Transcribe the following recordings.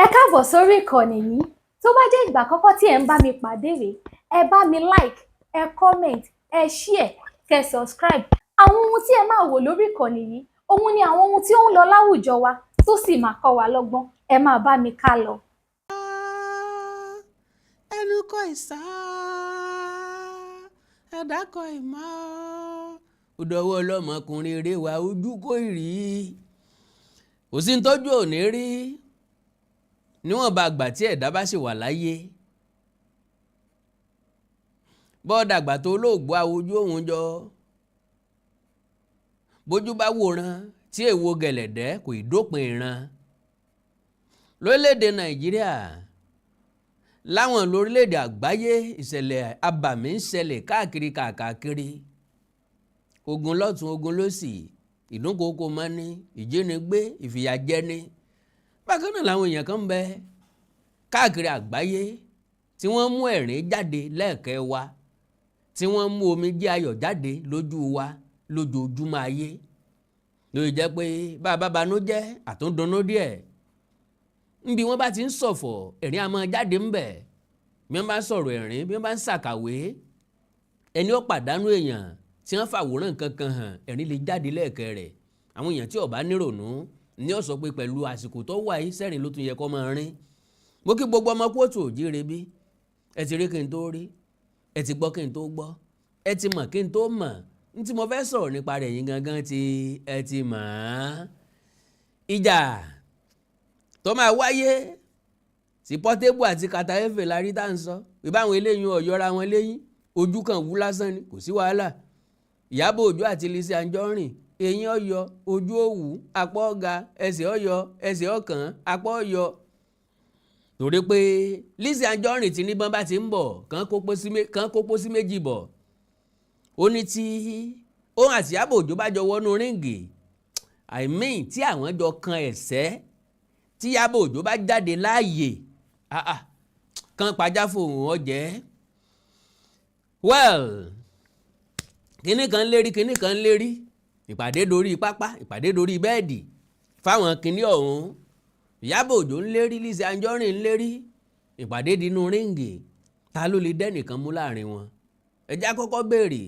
Ẹ káàbọ̀ sórí ìkànnì yìí. Tó bá jẹ́ ìgbà àkọ́kọ́ tí ẹ̀ ń bá mi pàdé rèé, ẹ bá mi like, ẹ comment, ẹ share, kẹ́ subscribe. Àwọn ohun tí ẹ máa wò lórí ìkànnì yìí, òun ni àwọn ohun tí ó ń lọ láwùjọ wa tó sì máa kọ́ wa lọ́gbọ́n. Ẹ máa bá mi ká lọ. Ẹnu kò ìsá, ẹ̀dá kò ìmọ̀. Ó dọwọ́ ọlọ́mọkùnrin eré wa ojú kò rí. Kò sí ní tọ́jú òní rí. Níwọ̀n bá àgbà tí ẹ̀dá bá sì wà láyé. Bọ́ọ̀dà àgbà tó olóògbé àwojú òun jọ. Bójú bá wòran tí èwo gẹ̀lẹ̀dẹ́ kò ì dópin ìran. Lórílẹ̀‐èdè Nàìjíríà láwọn lórílẹ̀‐èdè àgbáyé ìṣẹ̀lẹ̀ abàmì ń ṣẹlẹ̀ káàkiri. Ogun lọ́tún ogun lósì, ìdúnkokò mọ́ni, ìjínigbé, ìfìyàjẹni. Bákan náà làwọn èèyàn kan ń bẹ káàkiri àgbáyé tí wọ́n mú ẹ̀rín jáde lẹ́ẹ̀kẹ́ wa, tí wọ́n mú omijé ayọ̀ jáde lójú wa lójoojúmọ́ ayé. Lórí jẹ́ pé bàbá banújẹ́ àtúndùnnú díẹ̀. Níbi wọ́n bá ti ń ṣọ̀fọ̀ ẹ̀rín a máa jáde ńbẹ̀. Bí wọ́n bá ń sọ̀rọ̀ ẹ̀rín, bí wọ́n bá ń ṣàkàwé, ẹni ó pàdánù èèyàn tí wọ́n fàwòrán kankan hàn ẹ̀rín lè jáde lẹ́ẹ̀kẹ́ rẹ̀. Àwọn èèyàn tí ó bá nírònú ní ó sọ pé pẹ̀lú àsìkò tó wà yìí sẹ́rìn ló tún yẹ kó máa rín. Mo kí gbogbo ọmọ kóòtù òjíire bí. Ẹ ti rí kí n tó rí, ẹ ti gbọ́ kí n tó gbọ́, ẹ ti mọ̀ kí n tó mọ̀. Ní tí mo fẹ́ sọ̀rọ̀ nípa rẹ̀ yín gangan tí ẹ ti mọ̀ ọ́n. Ìjà tó máa wáyé sí Portable àti Kataefe lárí tá à ń sọ. Ìbáwọn eléyìí ọ̀yọ́ra wọn léyìn ojú kan wú lásán ni kò sí wàhálà. Iyabo Òjó àti Lizzy Anjorin eyín ọ̀yọ́ ojú òwú apá ọ̀gá ẹsẹ̀ ọ̀yọ́ ẹsẹ̀ ọ̀kàn apá ọ̀yọ́. Torí pé Lizzy Anjorin ti ní bọ́n bá ti ń bọ̀ kàn kó pósí méjì bọ̀. Ó ní tí òun àti Iyabo Òjó bá jọ wọnú ríǹgì tí àwọn jọ kan ẹ̀sẹ̀ tí Iyabo Òjó bá jáde láàyè kan pàjá fòun ọ̀jẹ́. Kíní kan lérí ìpàdé dorí pápá ìpàdé dorí bẹ́ẹ̀dì fáwọn kíní ọ̀hún. Iyabo Òjó ń lérí, Lizzy Anjorin ń lérí, ìpàdé dínú ríǹgì. Ta ló lè dẹ́nìkan mú láàrin wọn? Ẹjá kọ́kọ́ béèrè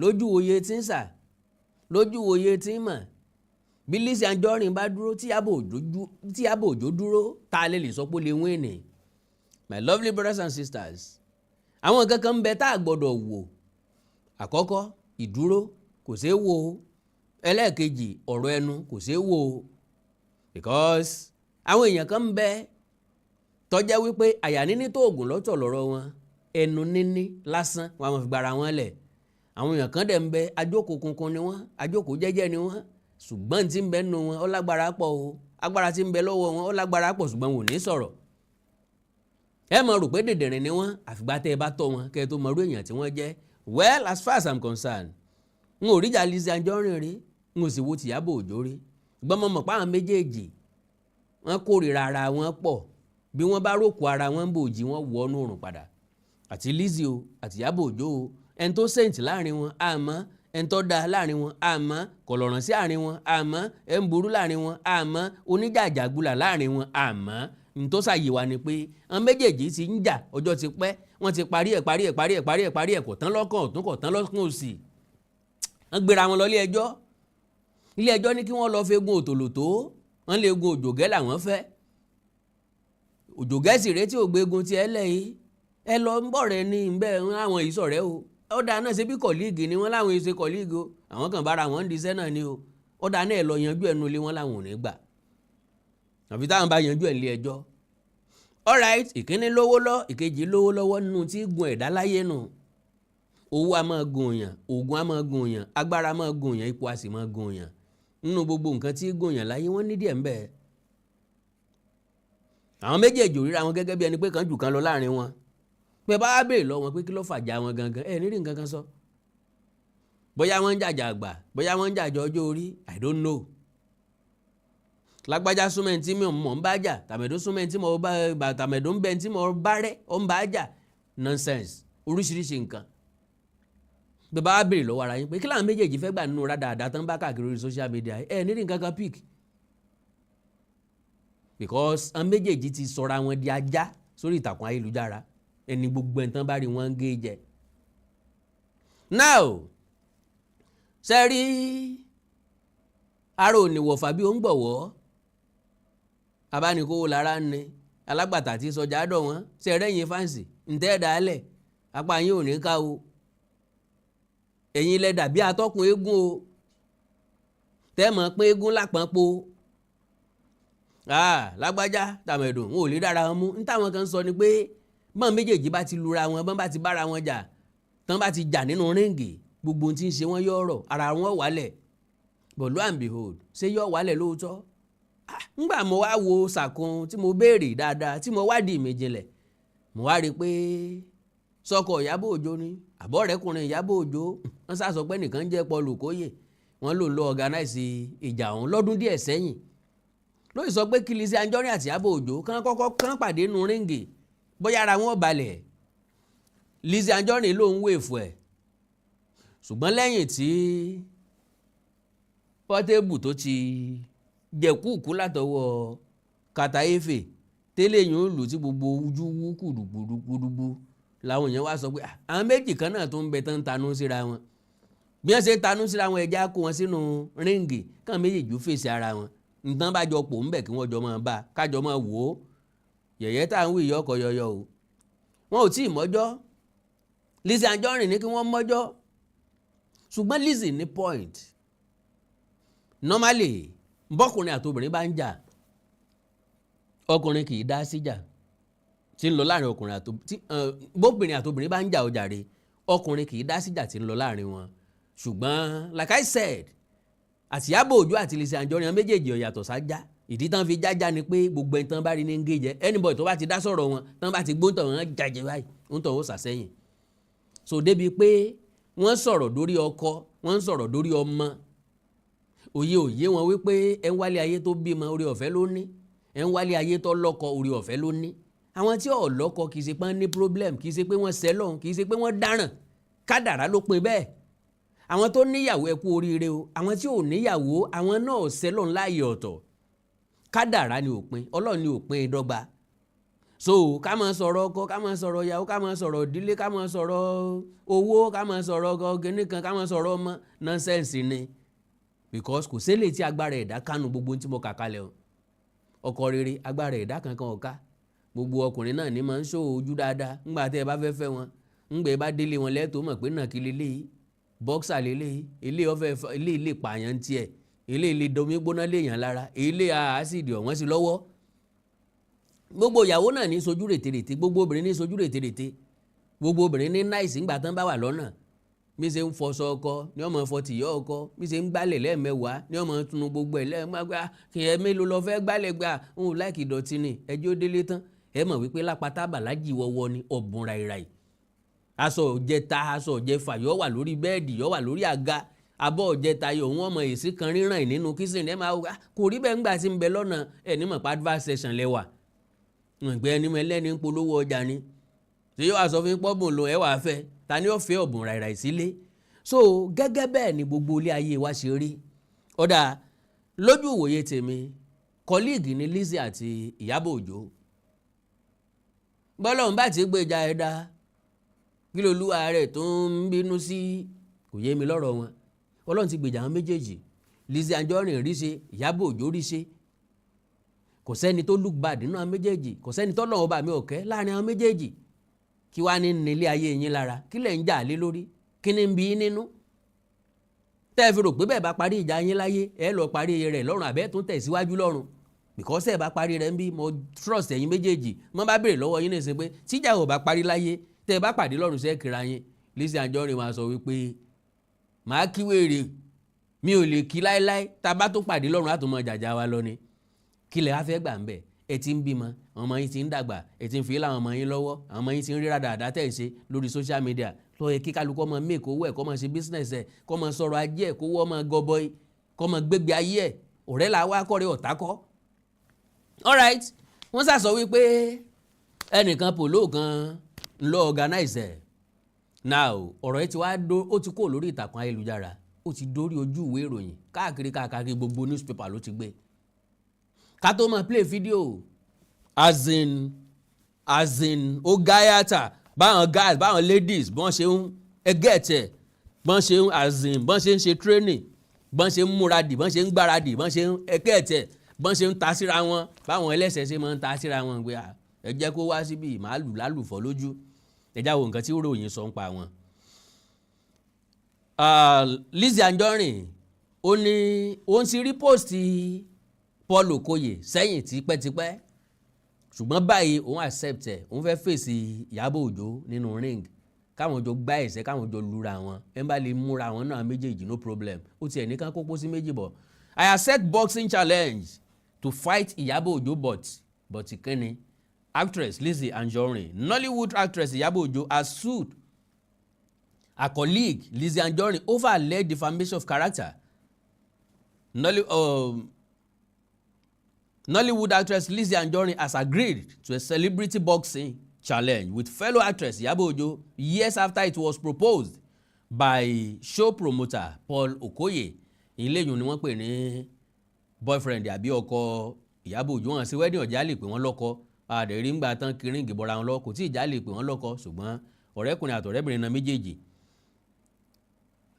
lójú òye tí ń sà, lójú òye tí ń mọ̀. Bí Lizzy Anjorin bá dúró tí Iyabo Òjó dúró, ta lè sọ pé ó lè win ni? My lovely brothers and sisters, àwọn nǹkan kan ń bẹ tá a gbọ́dọ̀ wò. Àkọ́kọ́, ìdúró kò ṣeé wò. Ẹlẹ́ẹ̀kejì, ọ̀rọ̀ ẹnu kò ṣeé wò. Because àwọn èèyàn kan ń bẹ tó jẹ́ wípé àyà níní tó ògùn lọ́tọ̀ lọ́rọ̀ wọn, ẹnu níní lásán wọn máa fi gbára wọn lẹ̀. Àwọn èèyàn kan dẹ̀ ń bẹ ajókòó kunkun ni wọ́n, ajókòó jẹ́jẹ́ ni wọ́n, ṣùgbọ́n tí ń bẹ nínú wọn ó lágbára pọ̀ o. Agbára tí ń bẹ lọ́wọ́ wọn ó lágbára pọ̀ ṣùgbọ́n wọn ò ní sọ̀rọ̀. Ẹ máa rò pé dèdèrìn ni wọ́n àfìgbà tẹ́ ẹ bá tọ́ wọn kẹ́ ẹ tó mọ irú èèyàn tí wọ́n jẹ́. Well, as far as I'm concerned, n ò ríjà Lizzy Anjorin rí, n ò sì wo ti Iyabo Òjó rí. Gbọ́n mo mọ̀ pé àwọn méjèèjì wọ́n kórìíra ara wọn pọ̀. Bí wọ́n bá rókò ara wọn bòjì wọ́n wọnú òrùn padà. Àti Lizzy o àti Iyabo Òjó o, ẹni tó sẹ́ǹtì láàrin wọn àmọ́, ẹni tó dáa láàrin wọn àmọ́, kọ̀lọ̀ràn sí àárín wọn àmọ́, ẹ̀ ń burú láàrin wọn àmọ́, oníjàjàgbulà láàrin wọn àmọ́. Ní tó ṣàyè wa ni pé àwọn méjèèjì ti ń jà ọjọ́ ti pẹ́, wọ́n ti parí ẹ̀ kò tán lọ́kàn ọ̀tún kò tán lọ́kàn òsì. Wọ́n gbéra wọn lọ ilé ẹjọ́. Ilé ẹjọ́ ní kí wọ́n lọ fẹ́ gun òtòlótó, wọ́n lè gun òjògẹ́ làwọn fẹ́. Òjògẹ́ sì retí ògbégun ti ẹ lẹ́yìn. Ẹ lọ ń bọ̀ rẹ ní ìbẹ́ àwọn ìsọ̀rẹ́ o. Ọ̀dà náà ṣe bí kọ̀líìgì ni wọ́n láwọn ìṣe kọ̀líìgì o. Àwọn kan bára wọn ń di iṣẹ́ náà ni o. Ọ̀dà náà ẹ lọ yanjú ẹnu ilé wọn láwọn ò ní gbà. Àfi táwọn bá yanjú ẹ̀ ilé ẹjọ́. Alright, ìkíní lówó lọ, ìkejì lówó lọ́wọ́ nínú tí gun ẹ̀dá láyé nù. Owó a máa gun èèyàn, oògùn a máa gun èèyàn, agbára máa gun èèyàn, ipò a sì máa gun èèyàn. Nínú gbogbo nǹkan tí gun èèyàn láyé wọ́n ní díẹ̀ ń bẹ. Àwọn méjèèjì ríra wọn gẹ́gẹ́ bí ẹni pé kan jù kan lọ láàrin wọn. Pé bá wá béèrè lọ wọn pé kí ló fàjà wọn gangan, ẹ ní rí nǹkan kan sọ. Bóyá wọ́n ń jàjà àgbà, bóyá wọ́n ń jàjà ọjọ́ orí, I don't know. Lágbájá súnmẹ́ntì tí mo ń bá jà, tàmẹ̀dó súnmẹ́ntì tí mo bá tàmẹ̀dó ń bẹ tí mo bá rẹ́ ó ń bá jà. Nonsense, oríṣiríṣi nǹkan. Bí bá wá béèrè lọ́wọ́ ara yín pé kí làwọn méjèèjì fẹ́ gbà nínú rádàdà tán bá káàkiri orí social media, ẹ ní rí nǹkan kan pick. because àwọn méjèèjì ti sọra wọn di ajá sórí ìtàkùn ayélujára ẹni gbogbo ẹ̀ tán bá rí wọn ń gé jẹ. now ṣe rí ara ò ní wọ̀fà bí ó ń gbọ̀wọ́ abánikówó lára ń ní alágbàtà tí sọjà dọ̀ wọ́n ṣe rẹ́yìn fáǹsì ǹtẹ́ ẹ̀dá alẹ̀ apá yín ò ní ká o ẹ̀yin lẹ́dà bí atọ́kùn eégún o tẹ́mọ̀ pé eégún lápọ̀npo lágbájá tàmẹ̀dùn wọn ò lè dára wọn mú ní táwọn kan sọ ni pé bọ́n méjèèjì bá ti lura wọn bọ́n bá ti bára wọn jà tán bá ti jà nínú ríǹgì gbogbo ohun tí ń ṣe wọ́n yọ ọ̀rọ̀ ara wọn wálẹ̀ but lo and behold ṣé yọ wálẹ̀ lóòótọ́ ńgbà mo wá wo sàkún tí mo béèrè dáadáa tí mo wádìí mi jinlẹ̀ mo wá rí i pé sọkọ Ìyábọ̀ Òjó ni àbọ̀rẹ́kùnrin Ìyábọ̀ Òjó wọ́n sá sọ pé nìkan jẹ́ Paul Okoye wọ́n lò ń lọ organize ìjà ọ̀hún lọ́dún díẹ̀ sẹ́yìn lóyè sọ pé kí Lizzy Anjorin àti Iyabo Òjó kán pàdé nínú ríǹgì bóyá ara wọn balẹ̀ Lizzy Anjorin ló ń wéèfù ẹ̀ ṣùgbọ́n lẹ́yìn tí Portable tó ti jẹ̀kúùkú látọwọ́ Kataefe tẹ́lẹ̀ yìí ń lù tí gbogbo ojú wú kùdùgbùdùgbùdùgbù làwọn èèyàn wá sọ pé àwọn méjì kan náà tó ń bẹ tán tanú síra wọn bí wọ́n ṣe tanú síra wọn ẹja kó wọn sínú ríǹgì kàn méjèèjì ó fèsì ara wọn nǹkan bá jọ pò ń bẹ̀ kí wọ́n jọ máa bá kájọ máa wò ó yẹ̀yẹ́ tá à ń wí ìyọ́kọ̀ yọyọ o wọn ò tí ì mọ́jọ́ Lizzy Anjorin ní kí wọ́n mọ́jọ́ ṣùgbọ́n Lizzy ní point normally bọ́kùnrin àtobìnrin bá ń jà ọkùnrin kì í dá síjà tí ń lọ láàrin ọkùnrin bóbìnrin àtobìnrin bá ń jà ọjàre ọkùnrin kì í dá síjà tí ń lọ láàrin wọn ṣùgbọ́n like I said àti Iyabo Òjó àti Lizzy Anjorin méjèèjì ó yàtọ̀ sájà ìdí tán fi jájá ni pé gbogbo ẹni tán bá rí ní ń gé jẹ anybody tó bá ti dá sọ̀rọ̀ wọn tán bá ti gbóǹtọ̀ wọn jàjẹ́ báyìí ń tọ̀ ó sàsẹ́yìn so débi pé wọ́n sọ̀rọ̀ dórí ọkọ wọ́n sọ̀rọ̀ dórí ọmọ òye wọn wípé ẹ ń wálé ayé tó bímọ orí ọ̀fẹ́ ló ní ẹ ń wálé ayé tó lọ́kọ orí ọ̀fẹ́ ló ní àwọn tí ò lọ́kọ kì í ṣe pé wọ́n ní problem kì í ṣe pé wọ́n sẹ́lọ̀n kì í ṣe pé wọ́n dáràn kádàrá ló pin bẹ́ẹ̀ àwọn tó níyàwó ẹ kú oríire o àwọn tí ò níyàwó àwọn náà sẹ́lọ̀n láàyè ọ̀tọ̀ kádàrá ni òpin Ọlọ́run ni òpin dọ́gba so ká máa sọ̀rọ̀ ọkọ ká máa sọ̀rọ̀ ìyàwó ká máa sọ̀rọ̀ ìdílé ká máa sọ̀rọ̀ owó ká máa sọ̀rọ̀ gẹ́gẹ́ kan ká máa sọ̀rọ̀ ọmọ nonsense ni because kò sẹ́lẹ̀ tí agbára ẹ̀dá kánú gbogbo tí mo kà kalẹ̀ o ọkọ rere agbára ẹ̀dá kankan ọ̀ka gbogbo ọkùnrin náà ní máa ń ṣó ojú dáadáa ńgbà tẹ́ ẹ bá fẹ́ fẹ́ wọn ńgbà ẹ bá délé wọn lẹ́tọ̀ọ́ mọ̀ pé náà kí leléyìí bọ́ksà leléyìí ilé pààyàn tiẹ̀ ilé domi gbóná léèyàn lára ilé àásìdì ọ̀wọ́n sí lọ́wọ́ gbogbo ìyàwó náà ní sojú rètèrètè gbogbo obìnrin ní sojú rètèrètè gbogbo obìnrin ní náìsì ńgbà tán bá wà lọ́nà bí ṣe ń fọṣọ ọkọ ní ọmọ fọtìyọ ọkọ bí ṣe ń gbálẹ̀ lẹ́ẹ̀mẹ́wàá ní ọmọ tunu gbogbo ẹ̀ lẹ́ẹ̀mẹ́gbà kì í mélòó lọ fẹ́ gbálẹ̀ gbà òun láìkì ìdọ̀tí ni ẹjọ́ délé tán ẹ mọ̀ wípé lápáta bàlájì wọ́wọ́ ni ọ̀bùn ràìràì aṣọ òjẹta aṣọ òjẹfà yọ wà lórí bẹ́ẹ̀dì yọ wà lórí àga abọ́ òjẹta yọ òun ọmọ èsì kan ríran nínú kíṣìn ẹ máa wá kò rí bẹ́ẹ̀ ńgbà tí ń bẹ lọ́nà ẹ̀ ní mọ̀ pa advert session lẹ́wà ìgbẹ́ ẹni mọ ẹlẹ́ni ń polówó ọjà ni tí yóò wá sọ fún pọ́bùn lo ẹ wà fẹ́ ta ni ó fẹ́ ọ̀bùn ràìràì sílé so gẹ́gẹ́ bẹ́ẹ̀ ni gbogbo ilé ayé wa ṣe rí ọ̀dà lójú ìwòye tèmi kọ́líìgì ni Lizzy àti Iyabo Òjó bọ́lọ́run bá ti gbèjà ẹ̀dá kí lolúwa rẹ̀ tó ń bínú sí kò yé mi lọ́rọ̀ wọn Ọlọ́run ti gbèjà àwọn méjèèjì Lizzy Anjorin rí ṣe Iyabo Òjó rí ṣe kò sẹ́ni tó look bad nínú àwọn méjèèjì kò sẹ́ni tó lọ́wọ́ bá mi ọ̀kẹ́ láàrin àwọn méjèèjì kí wá ní nílé ayé yín lára kí lẹ̀ ń jà lé lórí kí ni ń bí nínú tẹ́ ẹ fi rò pé bẹ́ẹ̀ bá parí ìjà yín láyé ẹ lọ parí rẹ̀ lọ́run àbẹ́ tún tẹ̀síwájú lọ́run because ẹ bá parí rẹ̀ ń bí mo trust ẹ̀yin méjèèjì mo bá béèrè lọ́wọ́ yín nìsín pé tíjà ò bá parí láyé tẹ́ ẹ bá pàdé lọ́run sẹ́ kíra yín Lizzy Anjorin máa sọ wípé màá kí wèrè mi ò lè kí láéláé tá a bá tún pàdé lọ́run á tún mọ jàjà wa lọ ni kí lẹ wá fẹ́ gbà ń bẹ̀ ẹ ti ń bímọ ọmọ yín ti ń dàgbà ẹ ti ń fi láwọn ọmọ yín lọ́wọ́ àwọn ọmọ yín ti ń ríra dáadáa tẹ̀ ṣe lórí social media lọ yẹ kí kálukú ọmọ make owó ẹ̀ kọ́ mọ ṣe business ẹ̀ kọ́ mọ sọ̀rọ̀ ajé ẹ̀ kówó ọmọ gọbọi kọ́ mọ gbégbé ayé ẹ̀ ọ̀rẹ́ là wá kọ́rẹ́ ọ̀tá kọ́. alright wọ́n sàsọ wípé ẹnìkan pòló kan ń lọ organize ẹ̀ now ọ̀rọ̀ yìí ti wá ó ti kó lórí ìtàkùn ayélujára ó ti dórí ojú ìwé ìròyìn káàkiri gbogbo newspaper ló ti gbé ká tó máa play video as in ó gáyàtà báwọn guys báwọn ladies bọ́n ṣe ń ẹgẹ́tẹ̀ bọ́n ṣe ń as in bọ́n ṣe ń ṣe training bọ́n ṣe ń múradì bọ́n ṣe ń gbáradì bọ́n ṣe ń ẹgẹ́tẹ̀ bọ́n ṣe ń ta síra wọn báwọn ẹlẹ́sẹ̀ ṣe máa ń ta síra wọn pé ẹ jẹ́ kó wá síbi màálù lálùfọ́ lójú ẹ jáwọ́ nǹkan tí ròyìn sọ ń pa wọn. Lizzy Anjorin ó ní òun ti rí póòsì Paul Okoye sẹ́yìn tipẹ́tipẹ́ ṣùgbọ́n báyìí òun accept ẹ̀ òun fẹ́ fèsì Iyabo Ojo nínú ring káwọn jọ gbá ẹ̀sẹ̀ káwọn jọ lura wọn ẹ̀ ń bá lè múra wọn náà méjèèjì no problem ó tiẹ̀ ní ká kókó sí méjì bọ̀. I accept boxing challenge to fight Iyabo Ojo but ìkíni actress Lizzy Anjorin Nollywood actress Iyabo Ojo has sued her colleague Lizzy Anjorin over alleged defamation of character. Nollywood actress Lizzy Anjorin has agreed to a celebrity boxing challenge with fellow actress Iyabo Ojo years after it was proposed by show promoter Paul Okoye. Ìléyùn ni wọ́n pè ní boyfriend àbí ọkọ Iyabo Ojo wọn sí wedding ọ̀já lè pè wọ́n lọ́kọ àdẹ̀rí ń gbà tán kiri ń gìbọra wọn lọ kò tí ìjà lè pè wọ́n lọ́kọ ṣùgbọ́n ọ̀rẹ́kùnrin àtọ̀rẹ́bìnrin náà méjèèjì.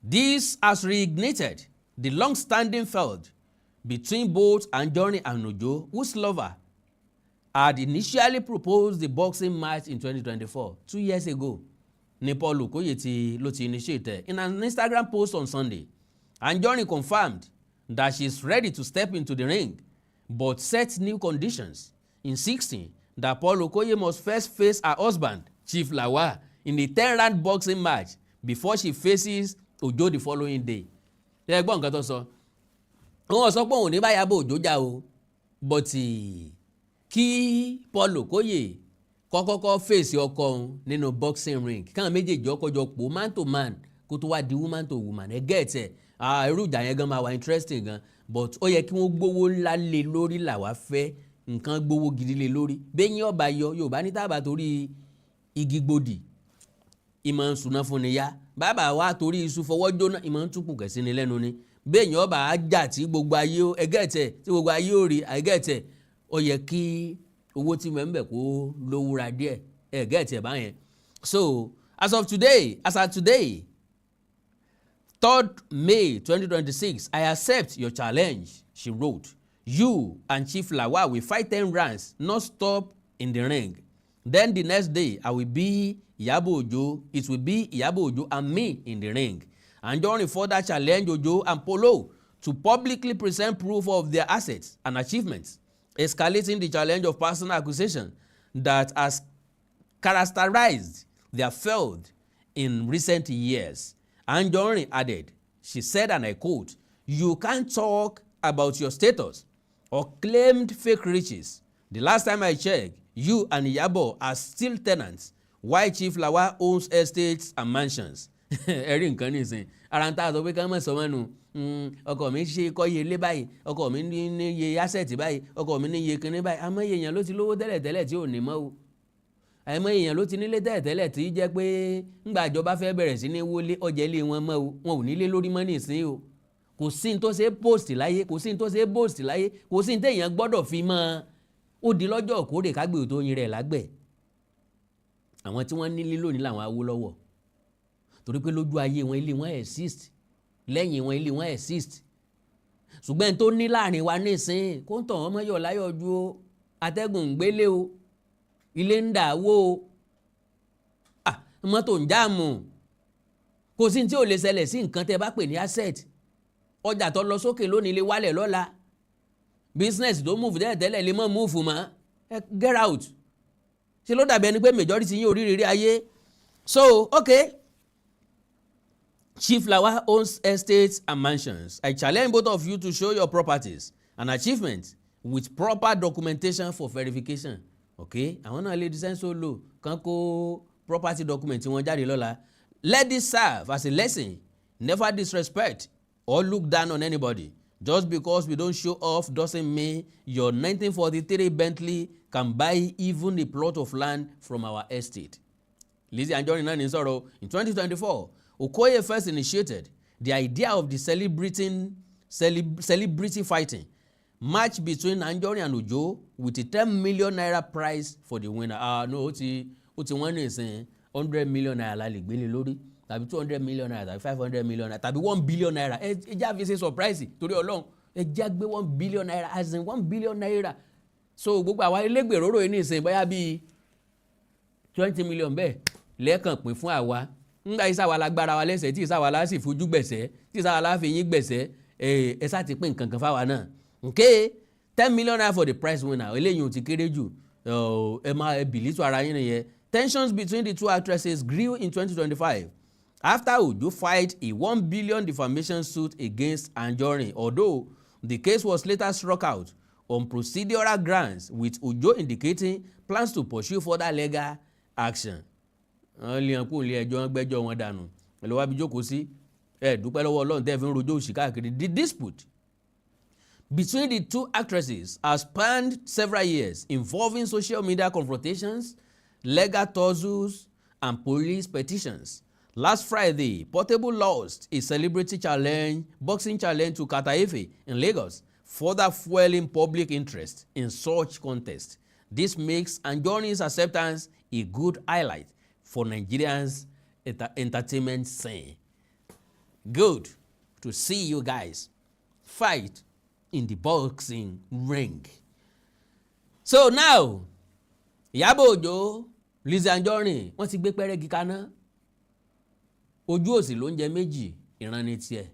This has reignited the long-standing feud between both Anjorin and Ojo, whose lover had initially proposed the boxing match in 2024, 2 years ago. Ni Paul Okoye ló ti initiate. In an Instagram post on Sunday, Anjorin confirmed that she is ready to step into the ring, but set new conditions, insisting that Paul Okoye must first face her husband, Chief Lawal, in a 10-round boxing match before she faces Ojo the following day. Ẹ gbọ́ nǹkan tó sọ. Wọ́n sọ pé òun ní bá Iyabo Ojo jà o, but kí Paul Okoye kọ́kọ́kọ́ fèsì ọkọ òun nínú boxing ring káwọn méjèèjì ọkọ̀ jọ pò man to man kó tó wá di woman to woman ẹ gẹ́ẹ̀tẹ̀ irú ìjà yẹn gan máa wà interesting gan but ó yẹ kí wọ́n gbówó ńlá lé lórí làwa fẹ́ nǹkan gbówó gidi lé lórí bẹ́yìn ọba yọ Yorùbá ní tábà torí igi gbòdì ìmọ̀ ń suná fún ni yá bàbá wa torí iṣu fọwọ́ jóná ìmọ̀ ń túpù kẹ̀sí ni lẹ́nu ni bẹ́yìn ọba ajá tí gbogbo ayé ẹgẹ́tẹ̀ tí gbogbo ayé ò rí ẹgẹ́tẹ̀ ó yẹ kí owó tí mo ń bẹ̀ kó lówúra díẹ̀ ẹgẹ́tẹ̀ báyẹn. So as of today 3rd May 2026, I accept your challenge, she wrote. You and Chief Lawal will fight 10 rounds, not stop in the ring. Then the next day, I will be Iyabo Ojo. It will be Iyabo Ojo and me in the ring. Anjorin further challenge Ojo and Polo to publicly present proof of their assets and achievements, escalating the challenge of personal accusation that has characterized their feud in recent years. Anjorin added, she said, and I quote, "You can't talk about your status or claimed fake riches. The last time I checked, you and Iyabo are still tenants, while Chief Lawal owns estates and mansions." Ẹ̀rí nǹkan nìsín ara ń tà sọ pé ká mọ̀ sọ wọn nù ọkọ mi ṣe kọ́yé ilé báyìí ọkọ mi ní iye asset báyìí ọkọ mi ní iye kinní báyìí àmọ́ èèyàn ló ti lówó tẹ́lẹ̀tẹ́lẹ̀ tí ò ní mọ́ o àmọ́ èèyàn ló ti nílé tẹ́lẹ̀tẹ́lẹ̀ tí jẹ́ pé ńgbà ìjọba fẹ́ bẹ̀rẹ̀ sí ní wọlé ọjà ilé wọn mọ́ o wọn ò nílé lórí mọ́ nìsín o kò sí ní tó ṣe post láyé kò sí ní tó ṣe post láyé kò sí ní téèyàn gbọ́dọ̀ fi mọ́ ó di lọ́jọ́ òkúrè kágbé tó yin rẹ̀ lágbẹ̀ àwọn tí wọ́n nílé lónìí làwọn Awólọ́wọ̀ torí pé lójú ayé wọn ilé wọn exist lẹ́yìn wọn ilé wọn exist ṣùgbọ́n tó ní láàrin wa nísìn kó ń tàn wọ́n mọ́yọ̀ láyọ̀ ju o atẹ́gùn ń gbélé o ilé ń dàwó o mọ́tò ń jáàmù kò sí tí ò lè ṣẹlẹ̀ sí nǹkan tẹ́ bá pè ní asset ọjà tó lọ sókè lónìí lè wálẹ̀ lọ́la business tó move tẹ́lẹ̀ lè mọ́ move mọ́ get out ṣe ló dàbí ẹni pé majority yín oríire ayé so okay. Chief Lawal owns estates and mansions. I challenge both of you to show your properties and achievements with proper documentation for verification. Okay? Àwọn náà lè design so low kan kó property document tí wọ́n jáde lọ́la. Let this serve as a lesson. Never disrespect or look down on anybody. Just because we don't show off doesn't mean your 1943 Bentley can buy even a plot of land from our estate. Lizzy Anjorin náà ní sọ̀rọ̀ in 2024. Okoye first initiated the idea of the celebrity fighting match between Anjorin and Ojo with a 10 million naira prize for the winner. No, ó ti wọ́n ní ìsìn 100 million naira la lè gbélé lórí tàbí 200 million naira tàbí 500 million naira tàbí 1 billion naira. Ẹ jẹ́ àfi ṣe surprise torí Ọlọ́run. Ẹ jẹ́ gbé 1 billion naira as in 1 billion naira. So gbogbo àwa elégbèròrò yìí ní ìsìn bóyá bíi 20 million bẹ́ẹ̀ lẹ́ẹ̀kan pín fún àwa. Nígbà ìsáwà lágbára wa lẹ́sẹ̀ tí ìsáwà lá sì fojú gbẹ̀sẹ̀ tí ìsáwà lá fi yín gbẹ̀sẹ̀ ẹ sá ti pín nǹkan kan fáwa náà. Okay, 10 million naira for the prize winner. Eléyìí ò ti kéré jù. Ẹ máa bìlítù ara yín nìyẹn. Tensions between the two actresses grew in 2025 after Ojo filed a 1 billion defamation suit against Anjorin, although the case was later struck out on procedural grounds, with Ojo indicating plans to pursue further legal action. Wọ́n lé ọkùn ilé ẹjọ́ gbẹ́jọ́ wọn dànù. Ẹ lọ wá bí jókòó sí. Ẹ dúpẹ́ lọ́wọ́ Ọlọ́run tẹ́ fi ń rojọ́ òṣì káàkiri. The dispute between the two actresses has spanned several years, involving social media confrontations, legal tussles, and police petitions. Last Friday, Portable lost a celebrity boxing challenge to Kataefe in Lagos, further fueling public interest in such contest. This makes Anjorin's acceptance a good highlight for Nigerians' entertainment scene. Good to see you guys fight in the boxing ring. So now, Iyabo Ojo, Lizzy Anjorin, wọ́n ti gbé pẹ́rẹ́gì kaná. Ojú òsì ló ń jẹ méjì, ìran ni tiẹ̀.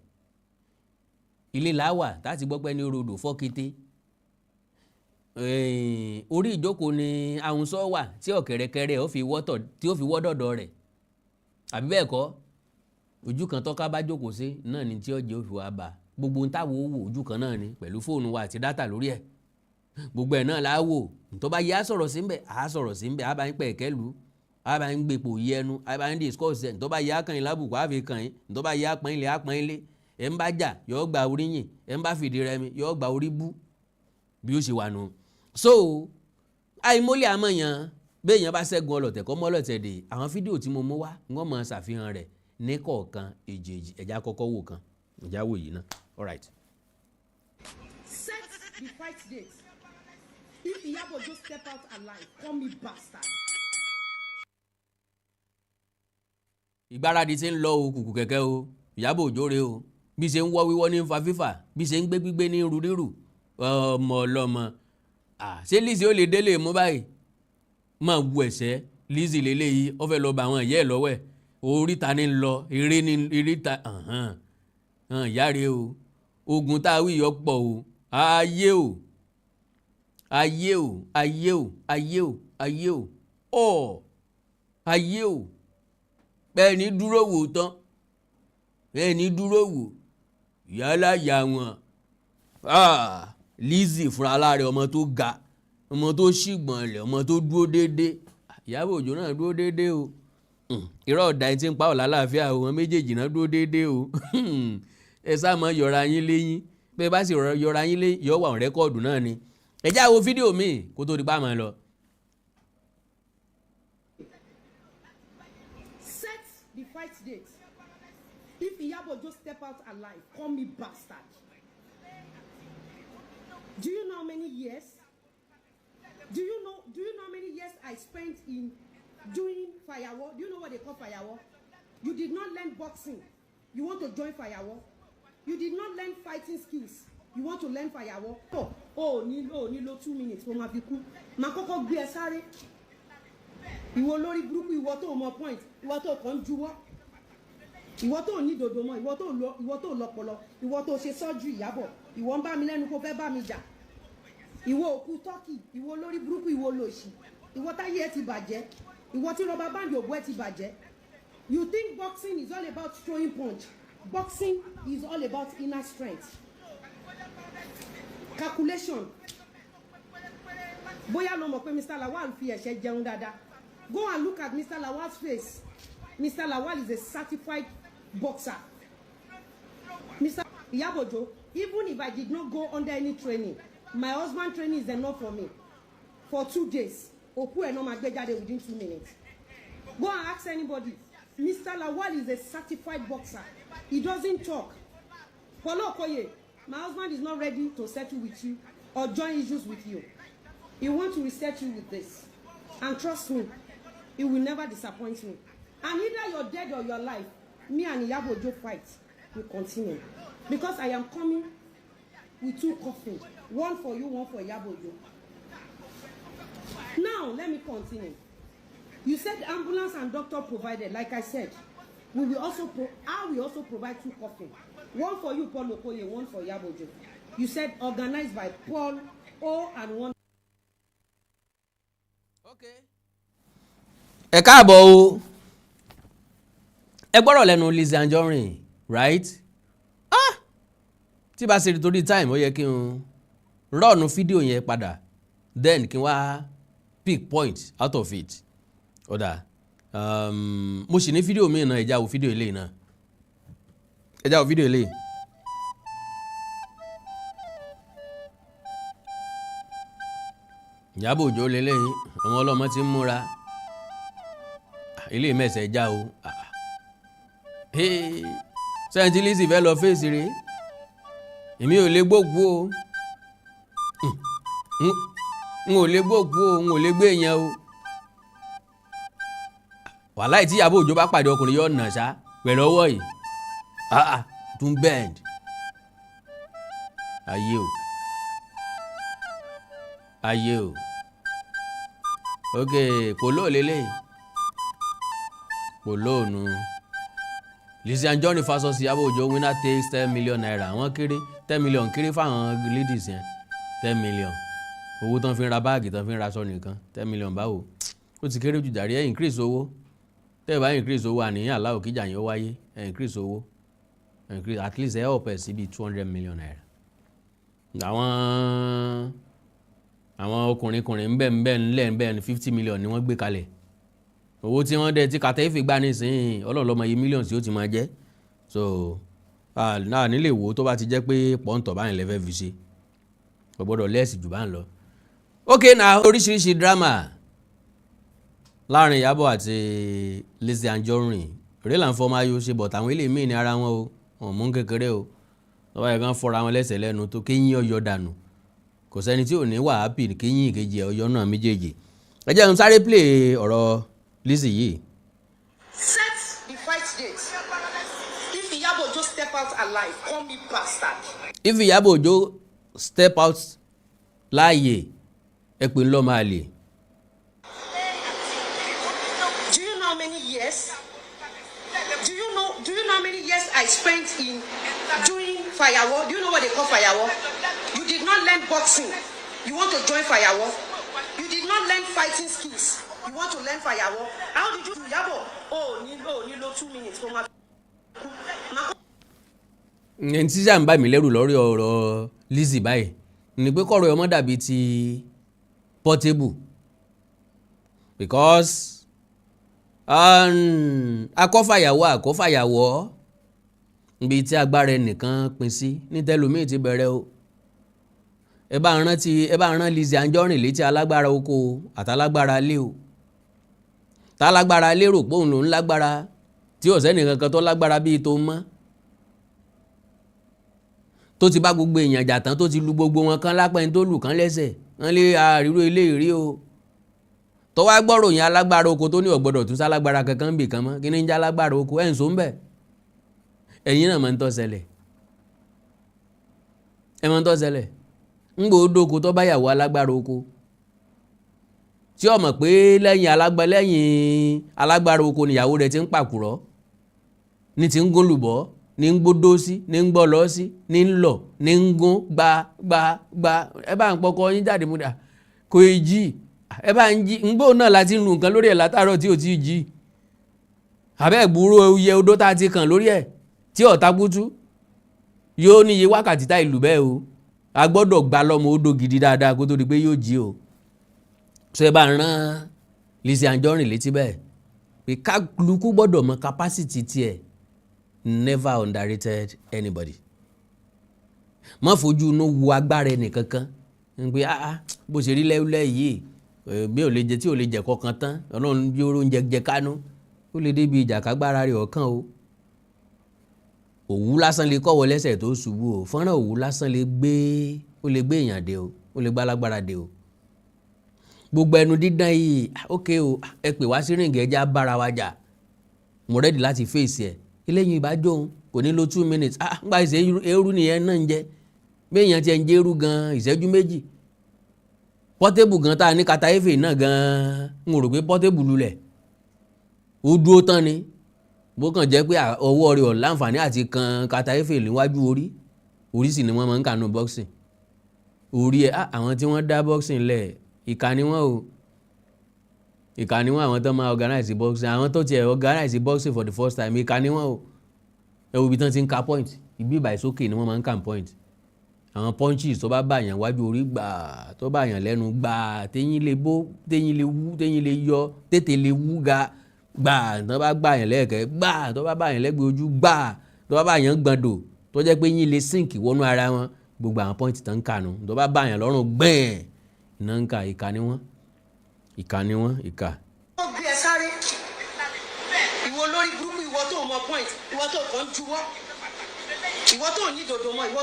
Ilé láwà láti gbọ́ pé ní rodò fọ́kété. Orí ìjókòó ni ahùnsọ́ wà tí ọ̀kẹ́rẹ́kẹ́rẹ́ tí ó fi wọ́dọ̀dọ̀ rẹ̀. Àbí bẹ́ẹ̀ kọ́, ojú kan tọ́ka bá jókòó sí náà ni tí ọjọ́ òfin wa bá. Gbogbo ń táwo wò ojú kan náà ni pẹ̀lú fóònù wa àti dátà lórí ẹ̀. Gbogbo ẹ̀ náà la wò. Tó bá yẹ á sọ̀rọ̀ sí ń bẹ̀, á sọ̀rọ̀ sí ń bẹ̀, á bá ń pẹ̀ kẹ́lu, á bá ń gbèpò yí ẹnu, á bá ń discuss ẹ̀. Tó bá yẹ á kàn yín lábùkù, á fi kàn yín. Tó bá yẹ á pọ́n ilé, á pọ́n ilé. Ẹ̀ ń bá jà, yóò gba orí yìn. Ẹ̀ ń bá fìdí rẹmi, yóò gba orí bú. Bí ó ṣe wà nù. So, àìmọ́lẹ̀ àmọ̀yàn béèyàn bá ṣẹ́gun ọlọ̀tẹ̀ kọ́ mọ́ ọlọ̀tẹ̀ dé. Àwọn fídíò tí mo mú wá, wọ́n mọ̀ ṣàfihàn rẹ̀ ní kọ̀ọ̀kan èjèèjì. Ẹ̀já kọ́kọ́ wò kan. Ẹ̀já wò yìí náà. All right. Set the fight date. If Iyabo just step out alive, call me bastard. Ìgbáradì tí ń lọ o kùkù kẹ̀kẹ́ o, Iyabo Ojo rè o. Bí ṣe ń wọ́ wíwọ́ ní fa fífà, bí ṣe ń gbé gbígbé ní irú rírù. Ọmọ ọlọ́mọ. Ṣé Lizzy ó lè délé mú báyìí? Máa wu ẹ̀ṣẹ́ Lizzy lélẹ́yìí, ó fẹ́ lọ bá àwọn ìyá ẹ̀ lọ́wọ́ ẹ̀. Oríta ní lọ, eré ní eríta. Ìyá rè o. Ogun tá a wí yọ pọ̀ o. Ayé o. Ayé o. Ayé o. Ayé o. Ayé o. Ayé o. Bẹ́ẹ̀ ni dúró wò tán. Bẹ́ẹ̀ ni dúró wò. Yálà yà wọ́n. Lizzy fúnra lára ọmọ tó ga, ọmọ tó ṣìgbọ̀n ilẹ̀, ọmọ tó dúró déédé. Iyabo Ojo náà dúró déédé o. Irọ́ ọ̀dà ẹni tí ń pa ọ̀ lálàáfíà o, wọn méjèèjì náà dúró déédé o. Ẹ sá mọ́ yọra yín léyìn. Bẹ́ẹ̀ bá sì yọra yín léyìn, yọ wà on rẹ́kọ̀dù náà ni. Ẹ já wo fídíò míì kó tó di pa máa lọ. Set the fight date. If Iyabo just step out alive, call me bastard. Do you know how many years? Do you know how many years I spent in doing firework? Do you know what they call firework? You did not learn boxing. You want to join firework? You did not learn fighting skills. You want to learn firework? Nílò 2 minutes for my people. Ma kọ́kọ́ gbé ẹ sáré. Ìwọ lórí burúkú, ìwọ tó mọ point, ìwọ tó kàn juwọ́. Ìwọ tó ní dòdò mọ́, ìwọ tó lọ́pọlọ, ìwọ tó ṣe surgery Iyabo. Ìwọ ń bá mi lẹ́nu kó fẹ́ bá mi jà. Ìwọ òkú turkey, ìwọ lórí burúkú, ìwọ lòṣì. Ìwọ táyé ẹ ti bàjẹ́. Ìwọ tí rọba báńdì òbú ẹ ti bàjẹ́. You think boxing is all about throwing punch? Boxing is all about inner strength. Calculation. Bóyá ló mọ̀ pé Mr. Lawal fi ẹ̀ṣẹ̀ jẹun dáadáa. Go and look at Mr. Lawal's face. Mr. Lawal is a certified boxer. Mr. Iyabo Ojo, even if I did not go under any training, my husband training is enough for me. For 2 days. Oku eno ma gbe jade within 2 minutes. Go and ask anybody. Mr. Lawal is a certified boxer. He doesn't talk. Polo Okoye, my husband is not ready to settle with you or join issues with you. He wants to reset you with this. And trust me, he will never disappoint me. And either you're dead or you're alive, me and Iyabo fight will continue. Because I am coming with 2 coffins. One for you, one for Iyabo. Now, let me continue. You said ambulance and doctor provided. Like I said, I will also provide 2 coffins. One for you, Paul Okoye, one for Iyabo. You said organized by Paul O and one. Okay. Ẹ káàbọ̀ o. Ẹ gbọ́rọ̀ lẹ́nu Lizzy Anjorin, right? Tí bá ṣe torí time ó yẹ kí n rọ́ọ̀nù fídíò yẹn padà, then kí n wá pick point out of it. Ọ̀dà mo sì ní fídíò míì náà, ẹ já wo fídíò eléyìí náà. Ẹ já wo fídíò eléyìí. Iyabo Ojo lélẹ́yìn, àwọn ọlọ́mọ ti ń múra. Ilé mẹ́sẹ̀ já o. Sẹ́yìn tí Lizzy fẹ́ lọ fèsì rèé. Èmi ò lè gbókú o. N ò lè gbókú o, n ò lè gbé èèyàn o. Wàláhì tí Iyabo Ojo bá pàdé ọkùnrin yóò nà ṣá pẹ̀lú ọwọ́ yìí. Tún bend. Ayé o. Ayé o. Ok, polo lélẹ̀. Polo nu. Lizzy Anjorin versus Iyabo Ojo, winner takes 10 million naira. Wọ́n kéré 10 million kéré fáwọn ladies yẹn. 10 million. Owó tán fi ń ra báàgì tán fi ń ra aṣọ nìkan. 10 million báwo. Ó ti kéré jù jàre, ẹ increase owó. Tẹ́ ẹ bá increase owó àníyàn aláwọ̀ kíjà yẹn ó wáyé. Ẹ increase owó. Increase at least ẹ help ẹ sí bí 200 million naira. Àwọn ọkùnrin ńbẹ̀ ní 50 million ni wọ́n gbé kalẹ̀. Owó tí wọ́n dẹ̀ tí kàtẹ́ ìfì gbà nísìnyí ọlọ́ọ̀lọ́mọ yìí millions tí ó ti máa jẹ́. So náà nílé wo tó bá ti jẹ́ pé pọ́ńtọ̀ báyìí lẹ́fẹ́ fi ṣe. Kò gbọ́dọ̀ lẹ́ẹ̀sì jù bá ń lọ. Ok, now oríṣiríṣi drama láàrin Iyabo àti Lizzy Anjorin. Rẹ́ là ń fọ́ máa yóò ṣe bọ̀ táwọn ilé míì ní ara wọn o. Wọ́n mú kékeré o. Lọ́wọ́ yẹn kan fọ́ra wọn lẹ́sẹ̀ lẹ́nu tó kéyìn ọyọ dànù. Kò sẹ́ni tí ò ní wà happy kéyìn ìkejì ọyọ náà méjèèjì. Ẹ jẹ́ n sáré play ọ̀rọ̀ Lizzy yìí. Set the fight date. If Iyabo Ojo step out alive, call me bastard. If Iyabo Ojo step out láàyè, ẹ pè ń lọ́ máa lè. Do you know how many years? Do you know how many years I spent in doing firework? Do you know what they call firework? You did not learn boxing. You want to join firework? You did not learn fighting skills. You want to learn firework? How did you do Iyabo? Nílò 2 minutes for my. Ẹni tí sáà ń bá mi lẹ́rù lórí ọ̀rọ̀ Lizzy báyìí ni pé kọ̀rọ̀ ọmọ dàbí ti Portable because akọ́fàyàwọ́ ibi tí agbára ẹnìkan pín sí ní tẹlòmíì ti bẹ̀rẹ̀ o. Ẹ bá rán Lizzy Anjorin létí alágbára oko àtàlágbára ilé o. Tálágbára ilé rò pé òun lòún lágbára tí ò sẹ́ni kankan tó lágbára bíi tó mọ́. Tó ti bá gbogbo èèyàn jà tán tó ti lu gbogbo wọn kan lápẹ́ tó lù kan lẹ́sẹ̀. Wọ́n lé àríró ilé ìrí o. Tó wá gbọ́rò yẹn alágbára oko tó ní ọ̀gbọ́dọ̀ tún sálágbára kankan bì kan mọ́. Kí ni ń já alágbára oko ẹ̀ ń so ń bẹ̀. Ẹ̀yin náà máa ń tó ṣẹlẹ̀. Ẹ máa ń tó ṣẹlẹ̀. Ń gbò ó dóko tó bá yàwó alágbára oko. Tí ó mọ̀ pé lẹ́yìn alágbára oko níyàwó rẹ̀ ti ń pàkúrọ̀. Ní ti ń gólùbọ́. Ní ń gbódó sí, ní ń gbọ́ lọ sí, ní ń lọ, ní ń gún gba. Ẹ bá ń pọkọ yín jáde múdà. Kò ì jí. Ẹ bá ń jí. Ń gbó náà láti rùn nǹkan lórí ẹ̀ látàárọ̀ tí ò tí ì jí. Àbẹ́ ìgbúrò iye odó tá ti kàn lórí ẹ̀ tí ọ̀tá kútú. Yóò ní iye wákàtí tá ìlú bẹ́ẹ̀ o. A gbọ́dọ̀ gbá lọ́mọ odó gidi dáadáa kó tó di pé yóò jí o. So ẹ bá rán Lizzy Anjorin létí bẹ́ẹ̀. Pé kálukú gbọ́dọ̀ mọ capacity tiẹ̀. Never underrated anybody. Má fojú inú wo agbára ẹni kankan. Ń pé bó ṣe rí lẹ́wúlẹ́ yìí bí ò lè jẹ tí ò lè jẹ kọ̀ọ̀kan tán Ọlọ́run bí oúnjẹ jẹ kánú ó lè débi ìjà kágbára rẹ̀ ọ̀kan o. Òwú lásán lè kọ́wọ́ lẹ́sẹ̀ tó ṣubú o. Fọ́nrán òwú lásán lè gbé èèyàn dé o. ó lè gbálágbára dé o gbogbo ẹnu dídán yìí ok o ẹ pè wá sí ríǹgì ẹja bára wa jà mo rẹ́dì láti fèsì ẹ̀ eléyìí ìbájọ́ òun kò ní lo 2 minutes gba ìṣe eru nìyẹn náà ń jẹ béèyàn ti ẹ̀ ń jẹ́ eru gan ìṣẹ́jú méjì pọ́tébù gan tá a ní katayefe náà gan n rò pé pọ́tébù lulẹ̀ ó dúró tán ni bó kàn jẹ́ pé ọwọ́ rẹ̀ ọ̀ láǹfààní àti kan katayefe níwájú orí sì ni wọ́n máa ń kànú boxing orí ẹ̀ àwọn tí wọ́n dá boxing lẹ̀ ìkà ni wọ́n o ìkà ni wọ́n àwọn tó máa organize boxing àwọn tó tiẹ̀ organize boxing for the first time ìkà ni wọ́n o ẹ wo ibi tán ti ń ka point ibi ìbàìsókè ni wọ́n máa ń kà point àwọn punches tó bá bàyàn wájú orí gbà tó bàyàn lẹ́nu gbà téyín lè bó téyín lè wú téyín lè yọ tètè lè wú ga gbà tó bá bàyàn lẹ́ẹ̀kẹ́ gbà tó bá bàyàn lẹ́gbẹ̀ẹ́ ojú gbà tó bá bàyàn gbọ̀ndò tó jẹ́ pé yín lè sink wọnú ara wọn gbogbo àwọn point tán ń kà nù tó bá bàyàn lọ́rùn gbẹ̀ẹ́ iná ń ka ìkà ni wọ́n ìkà. ó gbé ẹ sáré ìwọ lórí burúkú ìwọ tó mọ point ìwọ tó kàn juwọ́ ìwọ tó ní dòdò mọ ìwọ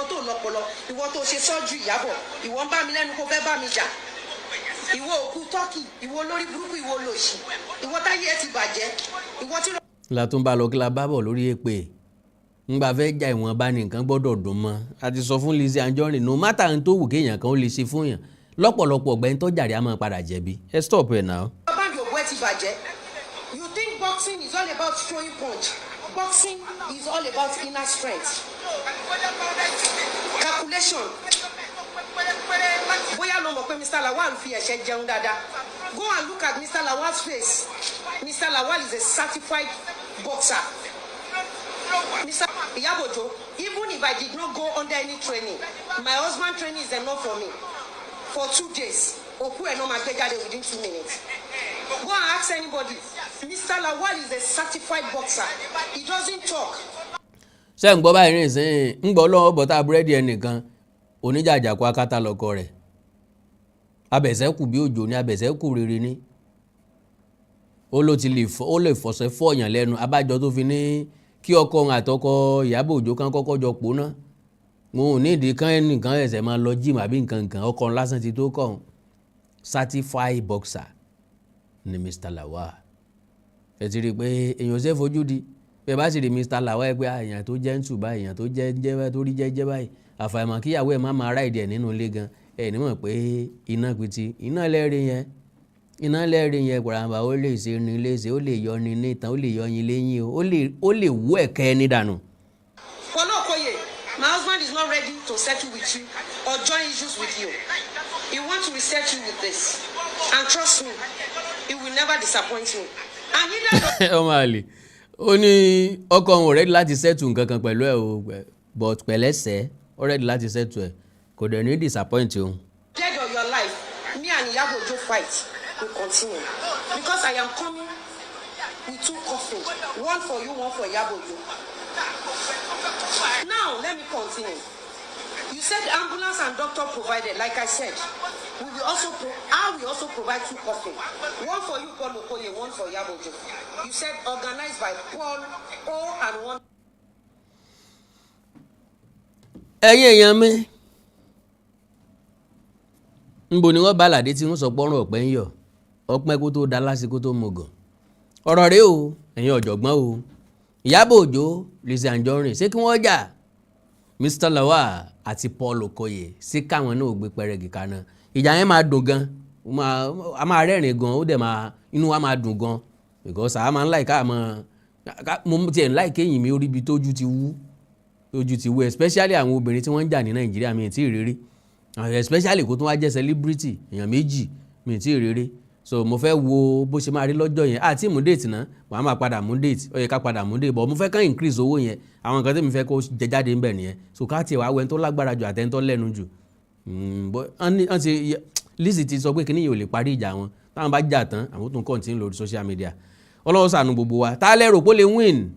tó lọ́pọlọ ìwọ tó ṣe sọ́jú Ìyábọ̀ ìwọ ń bá mi lẹ́nu kó fẹ́ bá mi jà ìwọ òkú tọ́kì ìwọ lórí burúkú ìwọ lòṣì ìwọ táyé ẹ ti bàjẹ́ ìwọ tí. la tún bá lọ kí la bá bọ̀ lórí èpè ńgbà fẹ́ jà ìwọ̀n bá ní nǹkan gbọ́dọ̀ dùn mọ́ a ti sọ fún Lizzy Anjorin no matter n tó wù kéèyàn kan ó lè ṣe fún yàn lọ́pọ̀lọpọ̀ ọ̀gbẹ́ni tó jàre á máa padà jẹ̀bi ẹ stop ẹ̀ náà. bàbá mi ò bọ́ ẹ ti bàjẹ́ you think boxing is all about throwing punch boxing is all about inner strength calculation bóyá ló mọ̀ pé Mr. Lawal fi ẹ̀ṣẹ̀ jẹun dáadáa go and look at Mr. Lawal's face Mr. Lawal is a certified boxer. Mr. Iyabo, even if I did not go under any training, my husband training is enough for me. For 2 days, Oku and Oma Gbegade within 2 minutes. Go and ask anybody. Mr. Lawal is a certified boxer. He doesn't talk. ṣé ń gbọ́ báyìí rìn sí ń gbọ́ lọ́wọ́ bọ́tà búrẹ́dì ẹnìkan oníjàjàkú akátá lọ́kọ rẹ̀ abẹ̀sẹ̀kù bí òjò ní abẹ̀sẹ̀kù rere ní ó lè fọ̀sẹ̀ fọ̀yàn lẹ́nu abájọ tó fi ní kí ọkọ òun àtọkọ Ìyábọ̀ Òjó kan kọ́kọ́ jọ pò náà mo ò ní ìdí kan ẹnìkan ẹ̀sẹ̀ máa lọ jíìmù àbí nǹkan ọkọ lásán ti tó kọ̀ certified boxer ni Mr. Lawal ẹ ti rí i pé èèyàn ṣe fojú di bẹ́ẹ̀ bá sì rí Mr. Lawal ẹ pé èèyàn tó jẹ́ ń tù báyìí èèyàn tó jẹ́ tó rí jẹ́jẹ́ báyìí àfàìmọ̀ kíyàwó ẹ̀ má máa ráìdì ẹ̀ nínú ilé gan ẹ̀ nímọ̀ pé iná piti iná lẹ́rìí yẹn pàràǹbà ó lè ṣe ní léṣe ó lè yọ ní nítan ó lè yọ yín léyìn ó lè wú ẹ̀kẹ́ ẹni dànù. Fọlọ́kọ̀yè, my husband is not ready to settle with you or join issues with you. He wants to reset you with this. And trust me, he will never disappoint me. And neither ọmọ àlè ó ní ọkọ òun ready láti settle nǹkan kan pẹ̀lú ẹ̀ o but pẹ̀lẹ́sẹ̀ ó ready láti settle ẹ̀ kò dẹ̀ ní disappoint òun. dead of your life, me and Iyabo Ojo fight will continue because I am coming with 2 coffins, one for you, one for Iyabo Ojo. Now let me continue. You said ambulance and doctor provided. Like I said, I will also provide 2 coffins, one for you, Paul Okoye, one for Iyabo Ojo. You said organized by Paul O and one. ẹ̀yin èèyàn mi nbo ni wọ́n bá làdé tí wọ́n sọ pọ́nrún ọ̀pẹ́ ń yọ̀ ọpẹ́ kó tó da lásìkò tó mọ̀gàn ọ̀rọ̀ rèé o ẹ̀yin ọ̀jọ̀gbọ́n o Ìyábọ̀ Òjó Lizzy Anjorin ṣé kí wọ́n jà Mr. Lawal àti Paul Okoye sí káwọn náà gbé pẹrẹgì kaná ìjà yẹn máa dùn gan a máa rẹ́rìn gan ó dẹ̀ máa inú wa máa dùn gan because a máa ń láì ká mo tiẹ̀ ń láì kéyìn mi orí ibi tójú ti wú especially àwọn obìnrin tí wọ́n ń jà ní Nàìjíríà mi tí ì rírí especially kó tún wá jẹ́ celebrity èèyàn méjì mi tí ì rírí so mo fẹ́ wo bó ṣe máa rí lọ́jọ́ yẹn àti mú date náà wàá máa padà mú date ó yẹ ká padà mú date but mo fẹ́ kàn increase owó yẹn àwọn nǹkan tí mi fẹ́ kó jẹ jáde ńbẹ̀ nìyẹn so ká tiẹ̀ wá wẹ́n tó lágbára jù àtẹ́ntọ́ lẹ́nu jù Lizzy ti sọ pé kíní yìí ò lè parí ìjà wọn táwọn bá jà tán àwọn tó ń continue lórí social media Ọlọ́run ṣàánú gbogbo wa tá a lérò pé ó lè win